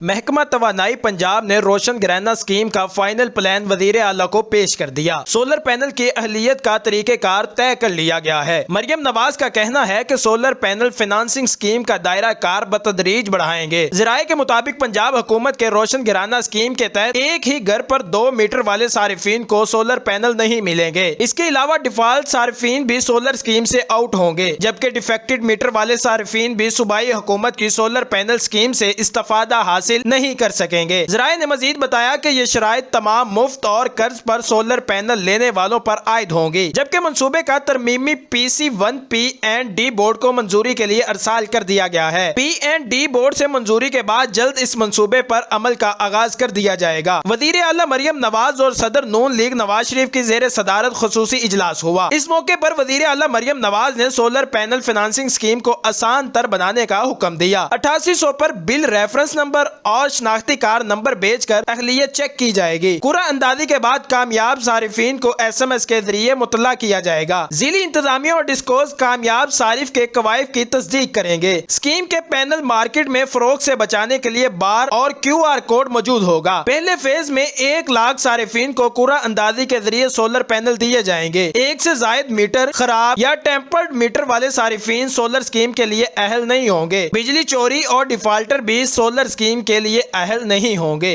محکمہ توانائی پنجاب نے روشن گھرانہ اسکیم کا فائنل پلان وزیر اعلیٰ کو پیش کر دیا۔ سولر پینل کی اہلیت کا طریقہ کار طے کر لیا گیا ہے۔ مریم نواز کا کہنا ہے کہ سولر پینل فنانسنگ اسکیم کا دائرہ کار بتدریج بڑھائیں گے۔ ذرائع کے مطابق پنجاب حکومت کے روشن گھرانہ اسکیم کے تحت ایک ہی گھر پر 2 میٹر والے صارفین کو سولر پینل نہیں ملیں گے۔ اس کے علاوہ ڈیفالٹ صارفین بھی سولر اسکیم سے آؤٹ ہوں گے، جبکہ ڈیفیکٹڈ میٹر والے صارفین بھی صوبائی حکومت کی سولر پینل اسکیم سے استفادہ حاصل نہیں کر سکیں گے۔ ذرائع نے مزید بتایا کہ یہ شرائط تمام مفت اور قرض پر سولر پینل لینے والوں پر عائد ہوں گی، جبکہ منصوبے کا ترمیمی PC1P&D بورڈ کو منظوری کے لیے ارسال کر دیا گیا ہے۔ P&D بورڈ سے منظوری کے بعد جلد اس منصوبے پر عمل کا آغاز کر دیا جائے گا۔ وزیر اعلیٰ مریم نواز اور صدر نون لیگ نواز شریف کی زیر صدارت خصوصی اجلاس ہوا۔ اس موقع پر وزیر اعلیٰ مریم نواز نے سولر پینل فنانسنگ اسکیم کو آسان تر بنانے کا حکم دیا۔ 8800 پر بل ریفرنس نمبر اور شناختی کارڈ نمبر بیچ کر اہلیت چیک کی جائے گی۔ قرعہ اندازی کے بعد کامیاب صارفین کو SMS کے ذریعے مطلع کیا جائے گا۔ ضلعی انتظامیہ اور ڈسکوز کامیاب صارف کے کوائف کی تصدیق کریں گے۔ اسکیم کے پینل مارکیٹ میں فروخت سے بچانے کے لیے بار اور QR کوڈ موجود ہوگا۔ پہلے فیز میں 1 لاکھ صارفین کو قرعہ اندازی کے ذریعے سولر پینل دیے جائیں گے۔ 1 سے زائد میٹر خراب یا ٹیمپرڈ میٹر والے صارفین سولر اسکیم کے لیے اہل نہیں ہوں گے۔ بجلی چوری اور ڈیفالٹر بھی سولر اسکیم کے لیے اہل نہیں ہوں گے۔